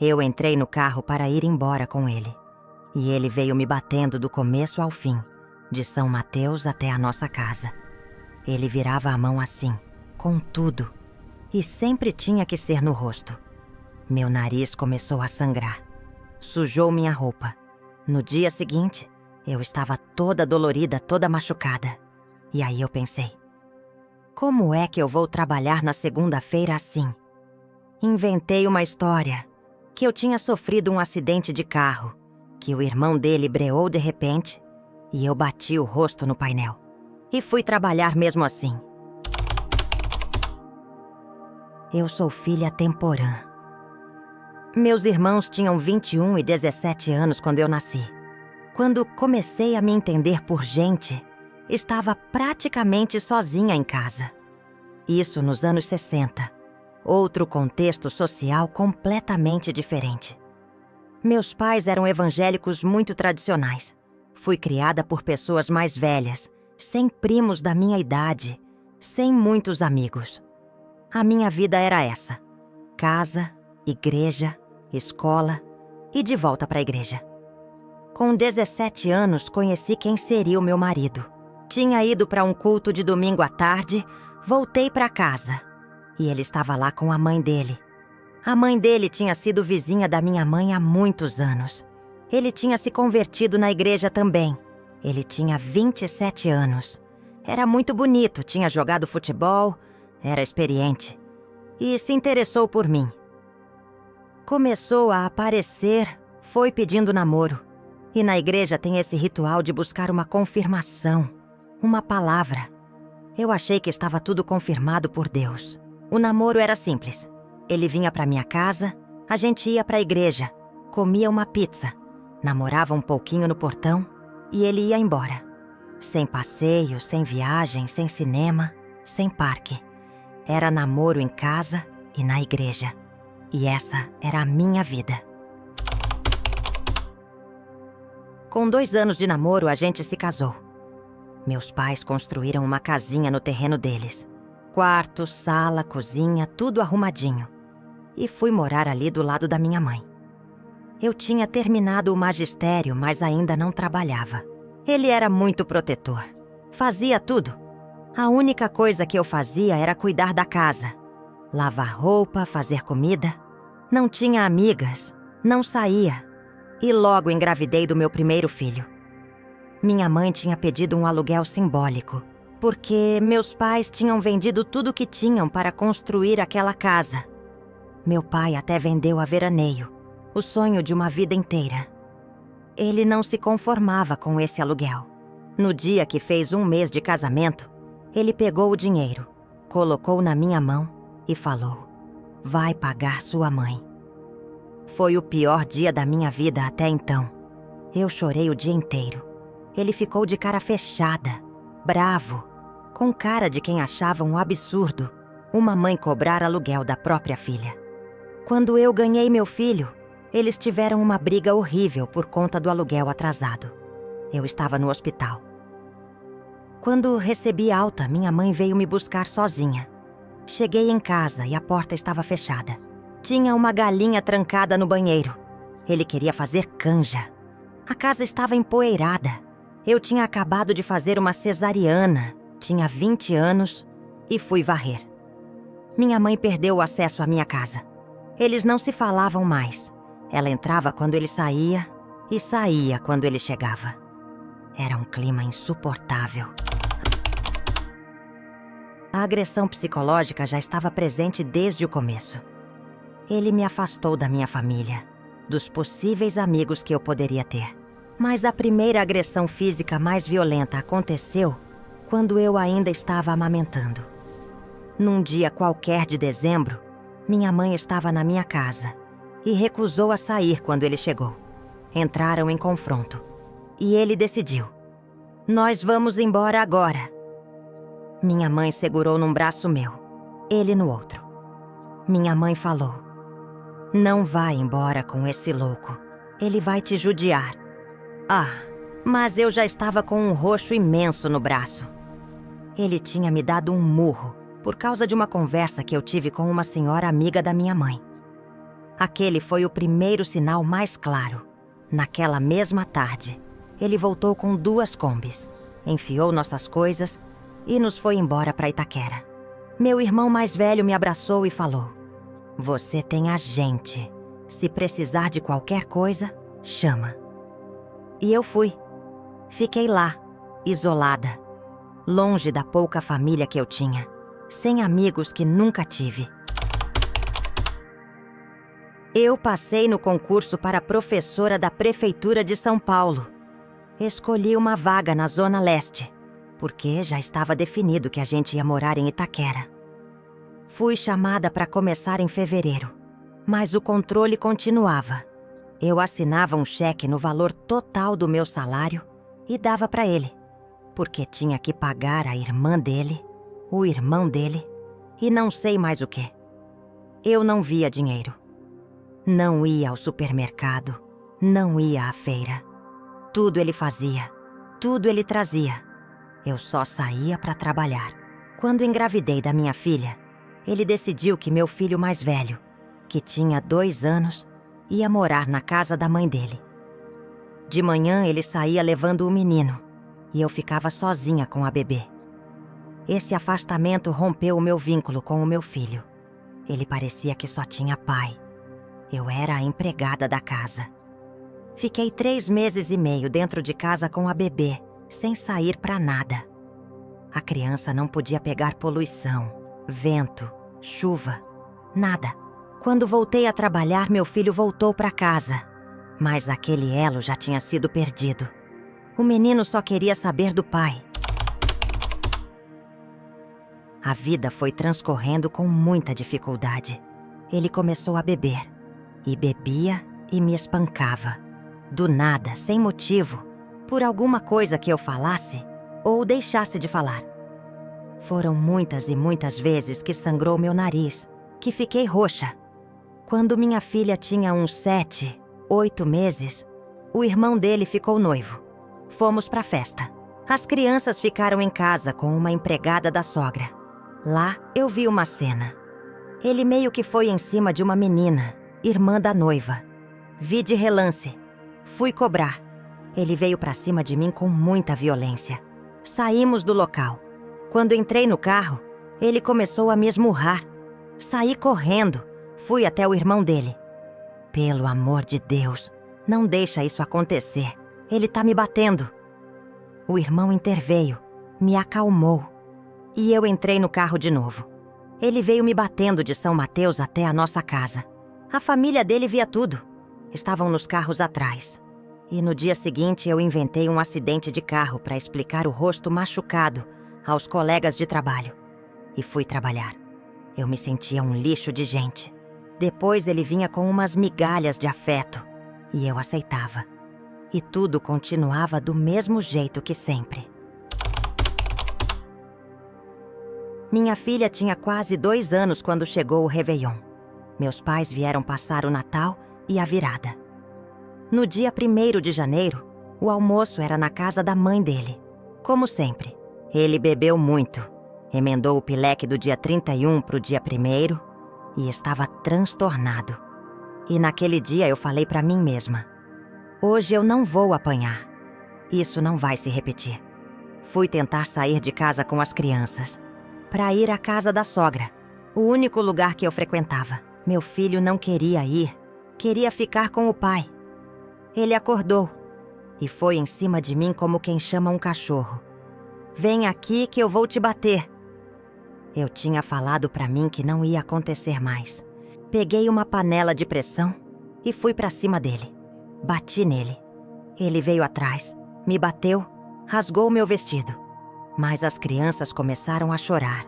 Eu entrei no carro para ir embora com ele. E ele veio me batendo do começo ao fim, de São Mateus até a nossa casa. Ele virava a mão assim, com tudo. E sempre tinha que ser no rosto. Meu nariz começou a sangrar. Sujou minha roupa. No dia seguinte, eu estava toda dolorida, toda machucada. E aí eu pensei, como é que eu vou trabalhar na segunda-feira assim? Inventei uma história, que eu tinha sofrido um acidente de carro, que o irmão dele breou de repente e eu bati o rosto no painel. E fui trabalhar mesmo assim. Eu sou filha temporã. Meus irmãos tinham 21 e 17 anos quando eu nasci. Quando comecei a me entender por gente, estava praticamente sozinha em casa. Isso nos anos 60. Outro contexto social completamente diferente. Meus pais eram evangélicos muito tradicionais. Fui criada por pessoas mais velhas, sem primos da minha idade, sem muitos amigos. A minha vida era essa: casa, igreja, escola e de volta para a igreja. Com 17 anos, conheci quem seria o meu marido. Tinha ido para um culto de domingo à tarde, voltei para casa. E ele estava lá com a mãe dele. A mãe dele tinha sido vizinha da minha mãe há muitos anos. Ele tinha se convertido na igreja também. Ele tinha 27 anos. Era muito bonito, tinha jogado futebol, era experiente. E se interessou por mim. Começou a aparecer, foi pedindo namoro. E na igreja tem esse ritual de buscar uma confirmação, uma palavra. Eu achei que estava tudo confirmado por Deus. O namoro era simples. Ele vinha para minha casa, a gente ia para a igreja, comia uma pizza, namorava um pouquinho no portão e ele ia embora. Sem passeio, sem viagem, sem cinema, sem parque. Era namoro em casa e na igreja. E essa era a minha vida. Com 2 anos de namoro, a gente se casou. Meus pais construíram uma casinha no terreno deles. Quarto, sala, cozinha, tudo arrumadinho. E fui morar ali do lado da minha mãe. Eu tinha terminado o magistério, mas ainda não trabalhava. Ele era muito protetor. Fazia tudo. A única coisa que eu fazia era cuidar da casa. Lavar roupa, fazer comida. Não tinha amigas, não saía. E logo engravidei do meu primeiro filho. Minha mãe tinha pedido um aluguel simbólico, porque meus pais tinham vendido tudo que tinham para construir aquela casa. Meu pai até vendeu a veraneio, o sonho de uma vida inteira. Ele não se conformava com esse aluguel. No dia que fez 1 mês de casamento, ele pegou o dinheiro, colocou na minha mão e falou: "Vai pagar sua mãe." Foi o pior dia da minha vida até então. Eu chorei o dia inteiro. Ele ficou de cara fechada, bravo, com cara de quem achava um absurdo uma mãe cobrar aluguel da própria filha. Quando eu ganhei meu filho, eles tiveram uma briga horrível por conta do aluguel atrasado. Eu estava no hospital. Quando recebi alta, minha mãe veio me buscar sozinha. Cheguei em casa e a porta estava fechada. Tinha uma galinha trancada no banheiro. Ele queria fazer canja. A casa estava empoeirada. Eu tinha acabado de fazer uma cesariana, tinha 20 anos e fui varrer. Minha mãe perdeu o acesso à minha casa. Eles não se falavam mais. Ela entrava quando ele saía e saía quando ele chegava. Era um clima insuportável. A agressão psicológica já estava presente desde o começo. Ele me afastou da minha família, dos possíveis amigos que eu poderia ter. Mas a primeira agressão física mais violenta aconteceu quando eu ainda estava amamentando. Num dia qualquer de dezembro, minha mãe estava na minha casa e recusou a sair quando ele chegou. Entraram em confronto e ele decidiu: "Nós vamos embora agora." Minha mãe segurou num braço meu, ele no outro. Minha mãe falou: "Não vai embora com esse louco. Ele vai te judiar." Ah, mas eu já estava com um roxo imenso no braço. Ele tinha me dado um murro por causa de uma conversa que eu tive com uma senhora amiga da minha mãe. Aquele foi o primeiro sinal mais claro. Naquela mesma tarde, ele voltou com 2 Kombis, enfiou nossas coisas e nos foi embora para Itaquera. Meu irmão mais velho me abraçou e falou: "Você tem a gente. Se precisar de qualquer coisa, chama." E eu fui. Fiquei lá, isolada, longe da pouca família que eu tinha, sem amigos que nunca tive. Eu passei no concurso para professora da Prefeitura de São Paulo. Escolhi uma vaga na Zona Leste, porque já estava definido que a gente ia morar em Itaquera. Fui chamada para começar em fevereiro, mas o controle continuava. Eu assinava um cheque no valor total do meu salário e dava para ele, porque tinha que pagar a irmã dele, o irmão dele e não sei mais o quê. Eu não via dinheiro. Não ia ao supermercado, não ia à feira. Tudo ele fazia, tudo ele trazia. Eu só saía para trabalhar. Quando engravidei da minha filha, ele decidiu que meu filho mais velho, que tinha 2 anos, ia morar na casa da mãe dele. De manhã ele saía levando o menino e eu ficava sozinha com a bebê. Esse afastamento rompeu o meu vínculo com o meu filho. Ele parecia que só tinha pai. Eu era a empregada da casa. Fiquei 3 meses e meio dentro de casa com a bebê, sem sair para nada. A criança não podia pegar poluição, vento, chuva, nada. Quando voltei a trabalhar, meu filho voltou para casa, mas aquele elo já tinha sido perdido. O menino só queria saber do pai. A vida foi transcorrendo com muita dificuldade. Ele começou a beber. E bebia e me espancava. Do nada, sem motivo, por alguma coisa que eu falasse ou deixasse de falar. Foram muitas e muitas vezes que sangrou meu nariz, que fiquei roxa. Quando minha filha tinha uns 7, 8 meses, o irmão dele ficou noivo. Fomos pra festa. As crianças ficaram em casa com uma empregada da sogra. Lá eu vi uma cena. Ele meio que foi em cima de uma menina, irmã da noiva. Vi de relance. Fui cobrar. Ele veio pra cima de mim com muita violência. Saímos do local. Quando entrei no carro, ele começou a me esmurrar. Saí correndo. Fui até o irmão dele. "Pelo amor de Deus, não deixa isso acontecer. Ele tá me batendo." O irmão interveio, me acalmou. E eu entrei no carro de novo. Ele veio me batendo de São Mateus até a nossa casa. A família dele via tudo. Estavam nos carros atrás. E no dia seguinte eu inventei um acidente de carro para explicar o rosto machucado aos colegas de trabalho. E fui trabalhar. Eu me sentia um lixo de gente. Depois ele vinha com umas migalhas de afeto. E eu aceitava. E tudo continuava do mesmo jeito que sempre. Minha filha tinha quase 2 anos quando chegou o Réveillon. Meus pais vieram passar o Natal e a virada. No dia 1º de janeiro, o almoço era na casa da mãe dele. Como sempre, ele bebeu muito. Emendou o pileque do dia 31 pro dia 1º e estava transtornado. E naquele dia eu falei pra mim mesma: hoje eu não vou apanhar. Isso não vai se repetir. Fui tentar sair de casa com as crianças, para ir à casa da sogra, o único lugar que eu frequentava. Meu filho não queria ir, queria ficar com o pai. Ele acordou e foi em cima de mim como quem chama um cachorro. "Vem aqui que eu vou te bater." Eu tinha falado para mim que não ia acontecer mais. Peguei uma panela de pressão e fui para cima dele. Bati nele. Ele veio atrás, me bateu, rasgou meu vestido. Mas as crianças começaram a chorar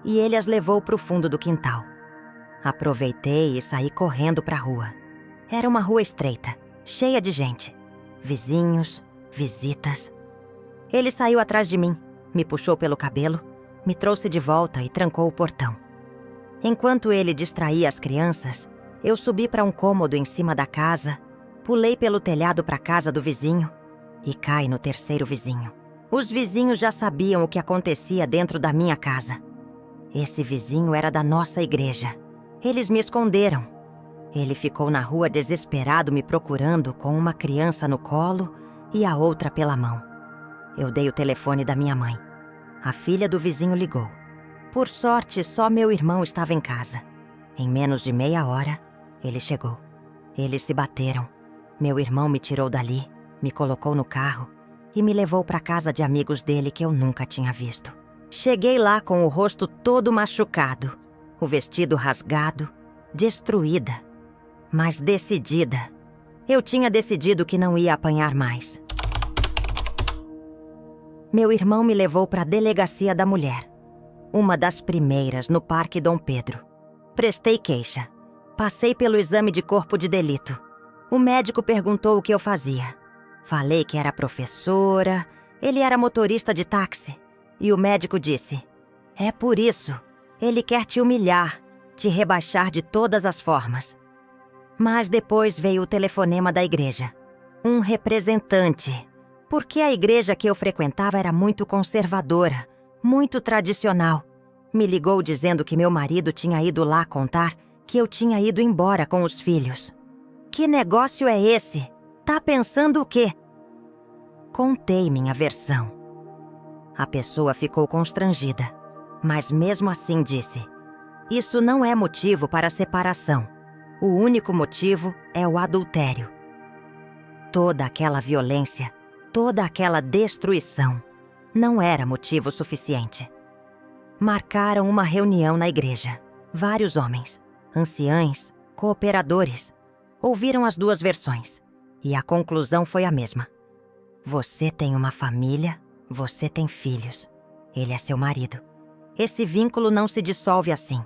e ele as levou para o fundo do quintal. Aproveitei e saí correndo para a rua. Era uma rua estreita, cheia de gente. Vizinhos, visitas. Ele saiu atrás de mim, me puxou pelo cabelo, me trouxe de volta e trancou o portão. Enquanto ele distraía as crianças, eu subi para um cômodo em cima da casa, pulei pelo telhado para a casa do vizinho e caí no terceiro vizinho. Os vizinhos já sabiam o que acontecia dentro da minha casa. Esse vizinho era da nossa igreja. Eles me esconderam. Ele ficou na rua desesperado me procurando com uma criança no colo e a outra pela mão. Eu dei o telefone da minha mãe. A filha do vizinho ligou. Por sorte, só meu irmão estava em casa. Em menos de meia hora, ele chegou. Eles se bateram. Meu irmão me tirou dali, me colocou no carro e me levou para casa de amigos dele que eu nunca tinha visto. Cheguei lá com o rosto todo machucado, o vestido rasgado, destruída, mas decidida. Eu tinha decidido que não ia apanhar mais. Meu irmão me levou para a delegacia da mulher, uma das primeiras no Parque Dom Pedro. Prestei queixa. Passei pelo exame de corpo de delito. O médico perguntou o que eu fazia. Falei que era professora, ele era motorista de táxi. E o médico disse: "É por isso, ele quer te humilhar, te rebaixar de todas as formas." Mas depois veio o telefonema da igreja. Um representante. Porque a igreja que eu frequentava era muito conservadora, muito tradicional. Me ligou dizendo que meu marido tinha ido lá contar que eu tinha ido embora com os filhos. Que negócio é esse? Tá pensando o quê? Contei minha versão. A pessoa ficou constrangida, mas mesmo assim disse: "Isso não é motivo para separação. O único motivo é o adultério." Toda aquela violência, toda aquela destruição, não era motivo suficiente. Marcaram uma reunião na igreja. Vários homens, anciães, cooperadores, ouviram as duas versões. E a conclusão foi a mesma. Você tem uma família, você tem filhos. Ele é seu marido. Esse vínculo não se dissolve assim.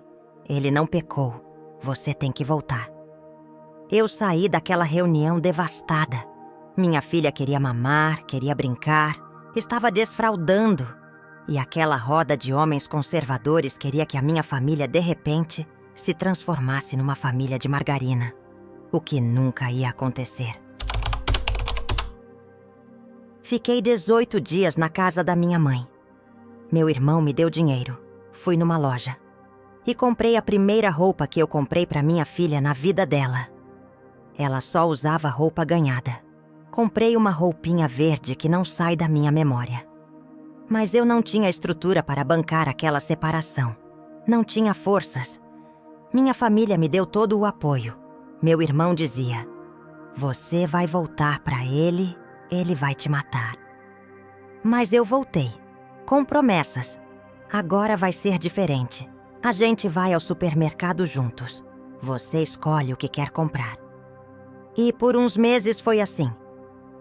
Ele não pecou. Você tem que voltar. Eu saí daquela reunião devastada. Minha filha queria mamar, queria brincar, estava desfraldando. E aquela roda de homens conservadores queria que a minha família, de repente, se transformasse numa família de margarina. O que nunca ia acontecer. Fiquei 18 dias na casa da minha mãe. Meu irmão me deu dinheiro. Fui numa loja. E comprei a primeira roupa que eu comprei para minha filha na vida dela. Ela só usava roupa ganhada. Comprei uma roupinha verde que não sai da minha memória. Mas eu não tinha estrutura para bancar aquela separação. Não tinha forças. Minha família me deu todo o apoio. Meu irmão dizia: "Você vai voltar para ele, ele vai te matar." Mas eu voltei, com promessas. Agora vai ser diferente. A gente vai ao supermercado juntos. Você escolhe o que quer comprar. E por uns meses foi assim.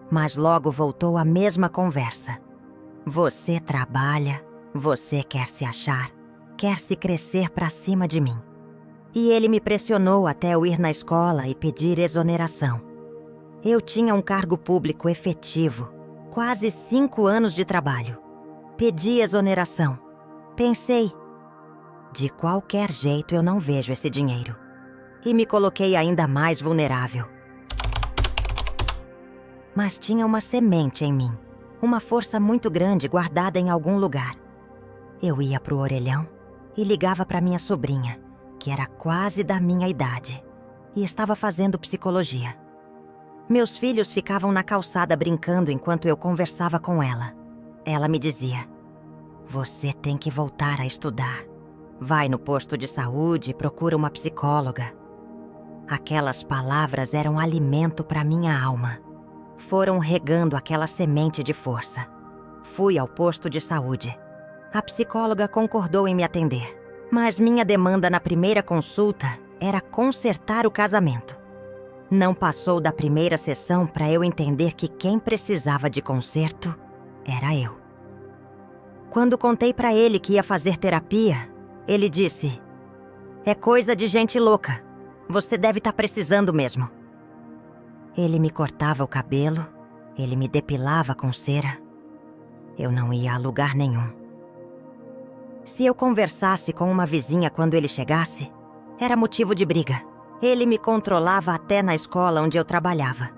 Mas logo voltou a mesma conversa. Você trabalha, você quer se achar, quer se crescer para cima de mim. E ele me pressionou até eu ir na escola e pedir exoneração. Eu tinha um cargo público efetivo, quase 5 anos de trabalho. Pedi exoneração. Pensei: de qualquer jeito eu não vejo esse dinheiro. E me coloquei ainda mais vulnerável. Mas tinha uma semente em mim, uma força muito grande guardada em algum lugar. Eu ia pro orelhão e ligava para minha sobrinha, que era quase da minha idade, e estava fazendo psicologia. Meus filhos ficavam na calçada brincando enquanto eu conversava com ela. Ela me dizia: "Você tem que voltar a estudar. Vai no posto de saúde e procura uma psicóloga." Aquelas palavras eram alimento para minha alma. Foram regando aquela semente de força. Fui ao posto de saúde. A psicóloga concordou em me atender, mas minha demanda na primeira consulta era consertar o casamento. Não passou da primeira sessão para eu entender que quem precisava de conserto era eu. Quando contei para ele que ia fazer terapia, ele disse: "É coisa de gente louca. Você deve estar precisando mesmo." Ele me cortava o cabelo, ele me depilava com cera. Eu não ia a lugar nenhum. Se eu conversasse com uma vizinha quando ele chegasse, era motivo de briga. Ele me controlava até na escola onde eu trabalhava,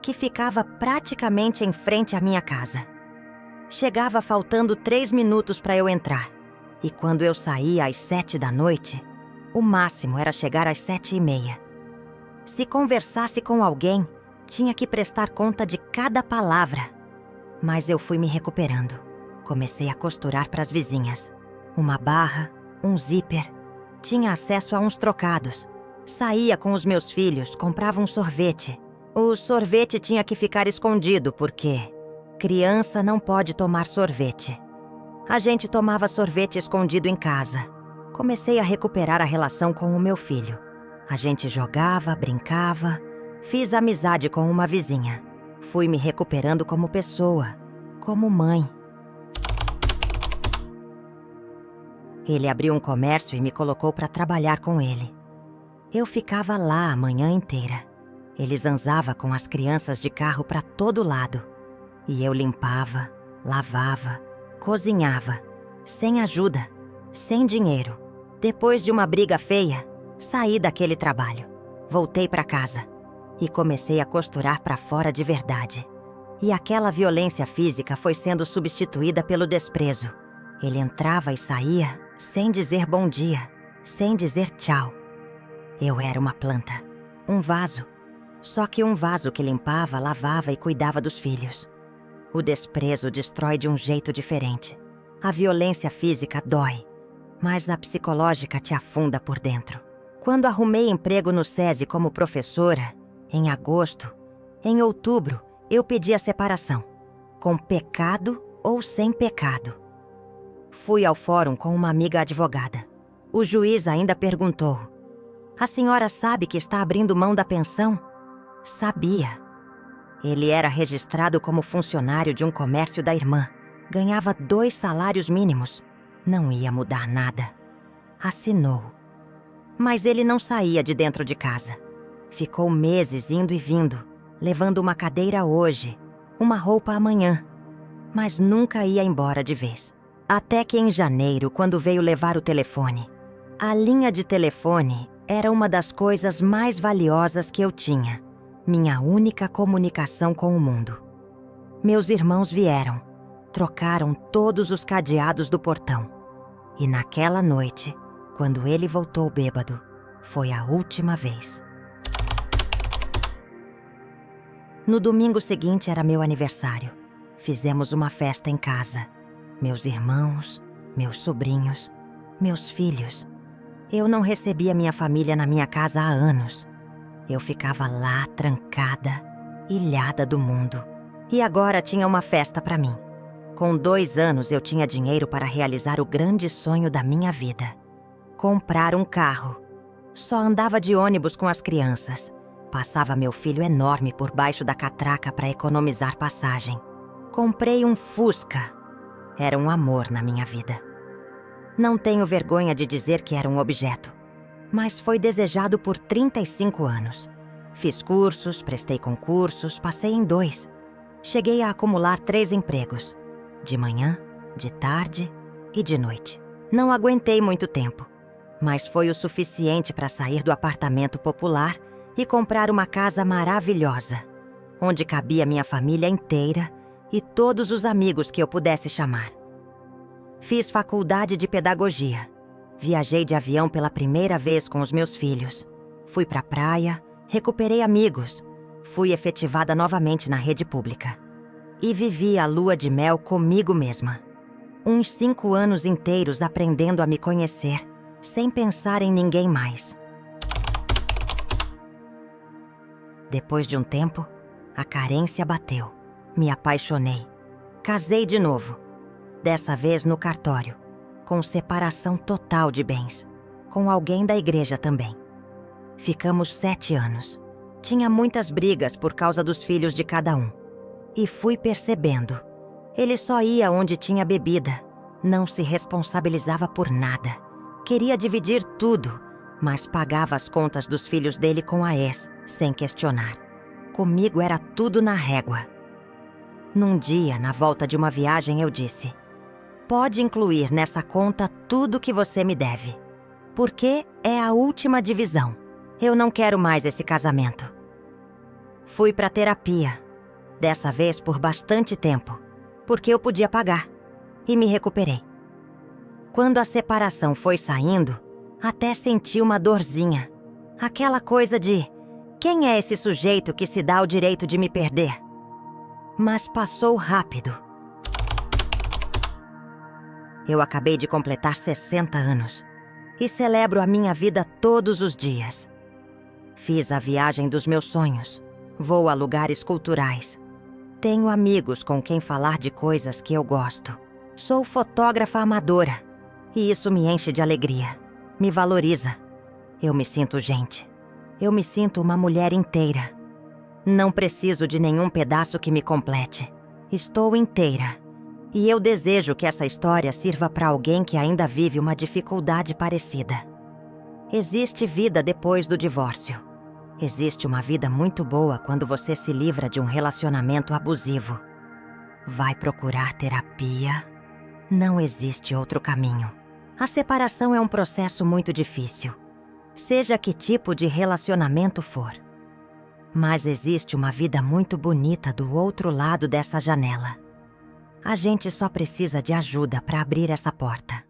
que ficava praticamente em frente à minha casa. Chegava faltando 3 minutos para eu entrar, e quando eu saía às 7 da noite, o máximo era chegar às 7:30. Se conversasse com alguém, tinha que prestar conta de cada palavra. Mas eu fui me recuperando. Comecei a costurar para as vizinhas. Uma barra, um zíper. Tinha acesso a uns trocados. Saía com os meus filhos, comprava um sorvete. O sorvete tinha que ficar escondido porque criança não pode tomar sorvete. A gente tomava sorvete escondido em casa. Comecei a recuperar a relação com o meu filho. A gente jogava, brincava. Fiz amizade com uma vizinha. Fui me recuperando como pessoa, como mãe. Ele abriu um comércio e me colocou para trabalhar com ele. Eu ficava lá a manhã inteira. Ele zanzava com as crianças de carro para todo lado. E eu limpava, lavava, cozinhava, sem ajuda, sem dinheiro. Depois de uma briga feia, saí daquele trabalho. Voltei para casa e comecei a costurar para fora de verdade. E aquela violência física foi sendo substituída pelo desprezo. Ele entrava e saía sem dizer bom dia, sem dizer tchau. Eu era uma planta, um vaso. Só que um vaso que limpava, lavava e cuidava dos filhos. O desprezo destrói de um jeito diferente. A violência física dói, mas a psicológica te afunda por dentro. Quando arrumei emprego no SESI como professora, em agosto, em outubro, eu pedi a separação, com pecado ou sem pecado. Fui ao fórum com uma amiga advogada. O juiz ainda perguntou: "A senhora sabe que está abrindo mão da pensão?" Sabia. Ele era registrado como funcionário de um comércio da irmã. Ganhava 2 salários mínimos. Não ia mudar nada. Assinou. Mas ele não saía de dentro de casa. Ficou meses indo e vindo, levando uma cadeira hoje, uma roupa amanhã. Mas nunca ia embora de vez. Até que em janeiro, quando veio levar o telefone. A linha de telefone era uma das coisas mais valiosas que eu tinha. Minha única comunicação com o mundo. Meus irmãos vieram, trocaram todos os cadeados do portão. E naquela noite, quando ele voltou bêbado, foi a última vez. No domingo seguinte era meu aniversário. Fizemos uma festa em casa. Meus irmãos, meus sobrinhos, meus filhos. Eu não recebia minha família na minha casa há anos. Eu ficava lá, trancada, ilhada do mundo. E agora tinha uma festa para mim. Com 2 anos eu tinha dinheiro para realizar o grande sonho da minha vida. Comprar um carro. Só andava de ônibus com as crianças. Passava meu filho enorme por baixo da catraca para economizar passagem. Comprei um Fusca. Era um amor na minha vida. Não tenho vergonha de dizer que era um objeto. Mas foi desejado por 35 anos. Fiz cursos, prestei concursos, passei em 2. Cheguei a acumular 3 empregos. De manhã, de tarde e de noite. Não aguentei muito tempo, mas foi o suficiente para sair do apartamento popular e comprar uma casa maravilhosa, onde cabia minha família inteira e todos os amigos que eu pudesse chamar. Fiz faculdade de pedagogia. Viajei de avião pela primeira vez com os meus filhos. Fui pra praia, recuperei amigos. Fui efetivada novamente na rede pública. E vivi a lua de mel comigo mesma. Uns 5 anos inteiros aprendendo a me conhecer, sem pensar em ninguém mais. Depois de um tempo, a carência bateu. Me apaixonei. Casei de novo. Dessa vez no cartório, com separação total de bens, com alguém da igreja também. Ficamos 7 anos. Tinha muitas brigas por causa dos filhos de cada um. E fui percebendo. Ele só ia onde tinha bebida. Não se responsabilizava por nada. Queria dividir tudo, mas pagava as contas dos filhos dele com a ex, sem questionar. Comigo era tudo na régua. Num dia, na volta de uma viagem, eu disse: "Pode incluir nessa conta tudo que você me deve, porque é a última divisão. Eu não quero mais esse casamento." Fui para terapia, dessa vez por bastante tempo, porque eu podia pagar, e me recuperei. Quando a separação foi saindo, até senti uma dorzinha, aquela coisa de Quem é esse sujeito que se dá o direito de me perder? Mas passou rápido. Eu acabei de completar 60 anos e celebro a minha vida todos os dias. Fiz a viagem dos meus sonhos, vou a lugares culturais. Tenho amigos com quem falar de coisas que eu gosto. Sou fotógrafa amadora e isso me enche de alegria, me valoriza. Eu me sinto gente. Eu me sinto uma mulher inteira. Não preciso de nenhum pedaço que me complete. Estou inteira. E eu desejo que essa história sirva para alguém que ainda vive uma dificuldade parecida. Existe vida depois do divórcio. Existe uma vida muito boa quando você se livra de um relacionamento abusivo. Vai procurar terapia? Não existe outro caminho. A separação é um processo muito difícil, seja que tipo de relacionamento for. Mas existe uma vida muito bonita do outro lado dessa janela. A gente só precisa de ajuda para abrir essa porta.